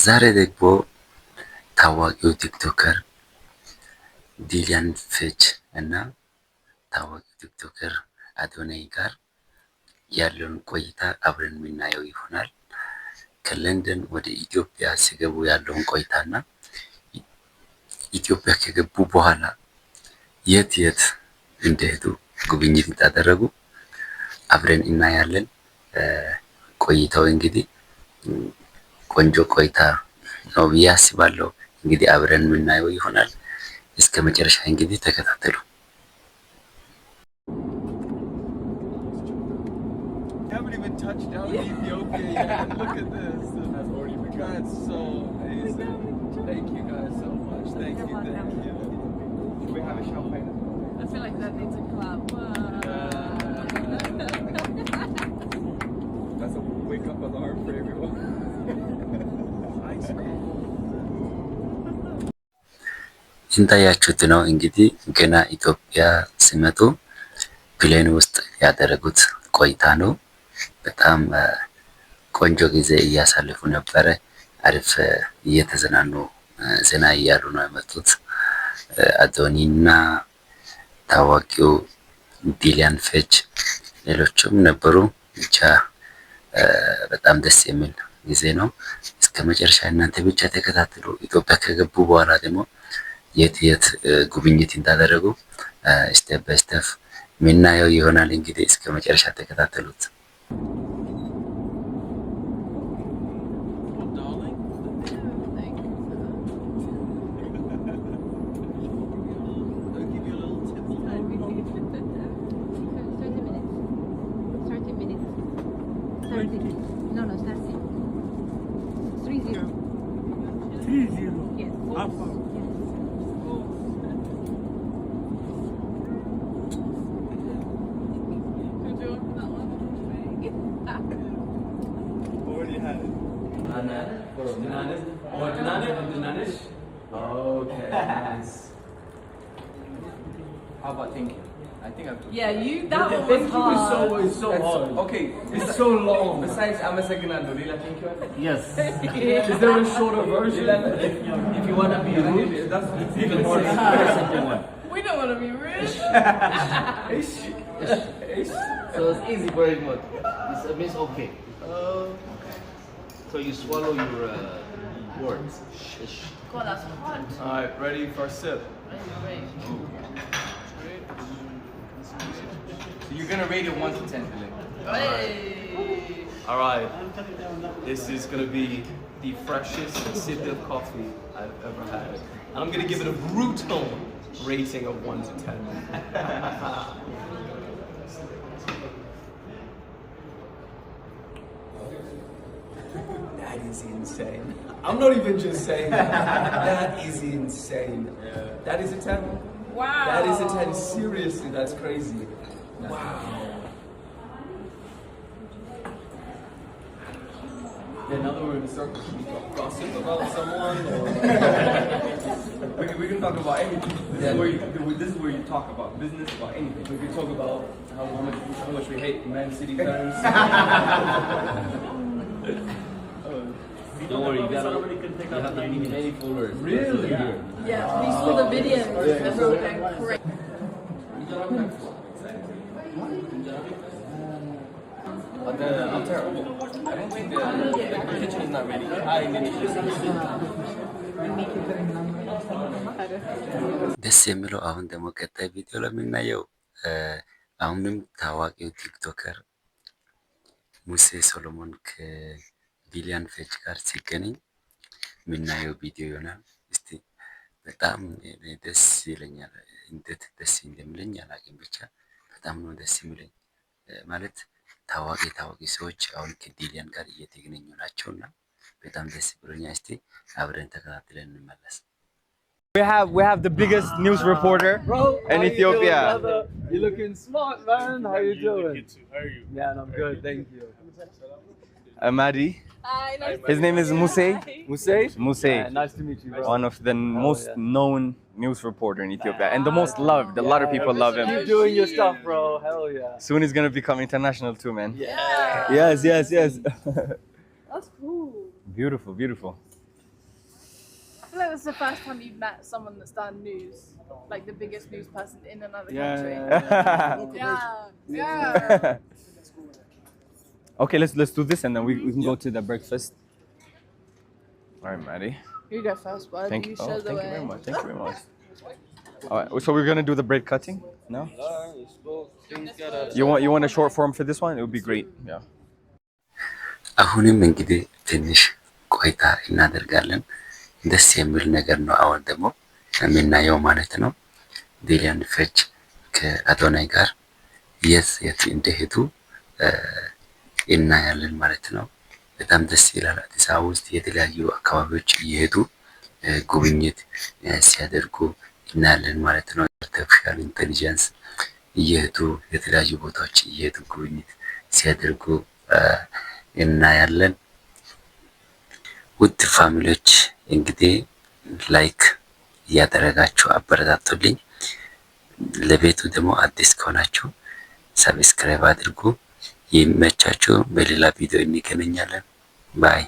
ዛሬ ደግሞ ታዋቂው ቲክቶከር ዲሊያን ፌች እና ታዋቂው ቲክቶከር አዶናይ ጋር ያለውን ቆይታ አብረን የምናየው ይሆናል። ከለንደን ወደ ኢትዮጵያ ሲገቡ ያለውን ቆይታና ኢትዮጵያ ከገቡ በኋላ የት እንደሄዱ ጉብኝት እንዳደረጉ አብረን እናያለን። ቆይታው እንግዲህ ቆንጆ ቆይታ ነው ብዬ አስባለሁ። እንግዲህ አብረን የምናየው ይሆናል። እስከ መጨረሻ እንግዲህ ተከታተሉ። እንዳያችሁት ነው እንግዲህ ገና ኢትዮጵያ ሲመጡ ፕሌን ውስጥ ያደረጉት ቆይታ ነው። በጣም ቆንጆ ጊዜ እያሳለፉ ነበረ። አሪፍ እየተዝናኑ ዘና እያሉ ነው የመጡት። አዶኒና ታዋቂው ዲሊያን ፌች ሌሎችም ነበሩ። ብቻ በጣም ደስ የሚል ጊዜ ነው። እስከ መጨረሻ እናንተ ብቻ ተከታተሉ። ኢትዮጵያ ከገቡ በኋላ ደግሞ የት ጉብኝት እንዳደረጉ ስቴፕ ባይ ስቴፕ ምናየው ይሆናል። እንግዲህ እስከ መጨረሻ ተከታተሉት። Okay, nice. How about thank you? I think I've. Yeah, that one was hard. It's so hard. Okay, it's so long. Besides, I'm a second hand. Lila, thank you. Yes. Is there a shorter version? If you want to be rude, that's even harder. We don't want to be rich. So it's easy for everyone. It means okay. So you swallow your words. God, that's hard. Alright, ready for a sip. Ready. So you're gonna rate it 1 to 10, Philip. Hey. Alright. This is gonna be the freshest sip of coffee I've ever had. And I'm gonna give it a brutal rating of 1 to 10. That is insane. I'm not even just saying that. That is insane. That is a 10. Wow. That is a 10. Seriously, that's crazy. Wow. In other words, should we talk gossip about someone? Or we can talk about anything. This is where you talk about business, about anything. We can talk about how much we hate Man City fans. Don't worry, you have many followers. Really? Yeah, we saw the video. That's so great. But I'm terrible. I don't think the kitchen is not ready. ደስ የሚለው አሁን ደግሞ ቀጣይ ቪዲዮ ለምናየው አሁንም ታዋቂው ቲክቶከር ሙሴ ሶሎሞን ከዲሊያን ፌች ጋር ሲገናኝ የምናየው ቪዲዮ ይሆናል። እስቲ በጣም ደስ ይለኛል። እንዴት ደስ እንደሚለኝ አላውቅም። ብቻ በጣም ነው ደስ የሚለኝ። ማለት ታዋቂ ሰዎች አሁን ከዲሊያን ጋር እየተገናኙ ናቸውና በጣም ደስ ብሎኛል። እስቲ አብረን ተከታትለን እንመለስ። We have the biggest news reporter in Ethiopia. You're looking smart, man. How you doing? How are you? Man, I'm good. Thank you. Madi. Hi, nice His name is Muse. Muse? Muse. Nice to meet you, bro. One of the most known news reporter in Ethiopia and the most loved. A lot of people love him. Keep doing your stuff, bro. Hell yeah. Soon he's gonna become international too, man. Yeah. Yes. That's cool. Beautiful. this is the first time you've met someone that's done news, like the biggest news person in another Yeah. country. Yeah. Okay, let's do this and then we can go to the breakfast. All right, Maddie. You go first, bud. Thank you. you. Show Oh, the thank way. you very much. Thank you very much. All right, so we're gonna do the bread cutting now. Let's go. Things gotta. You want a short form for this one? It would be great. Yeah. አሁንም እንግዲህ ትንሽ ቆይታ እናደርጋለን። ደስ የሚል ነገር ነው። አሁን ደግሞ የምናየው ማለት ነው ዲሊያን ፈጅ ከአዶናይ ጋር የት እንደሄዱ እናያለን ማለት ነው። በጣም ደስ ይላል። አዲስ አበባ ውስጥ የተለያዩ አካባቢዎች እየሄዱ ጉብኝት ሲያደርጉ እናያለን ማለት ነው። አርቲፊሻል ኢንተለጀንስ እየሄዱ የተለያዩ ቦታዎች እየሄዱ ጉብኝት ሲያደርጉ እናያለን። ውድ ፋሚሊዎች እንግዲህ ላይክ እያደረጋችሁ አበረታቱልኝ። ለቤቱ ደግሞ አዲስ ከሆናችሁ ሰብስክራይብ አድርጉ። ይመቻችሁ። በሌላ ቪዲዮ እንገናኛለን። ባይ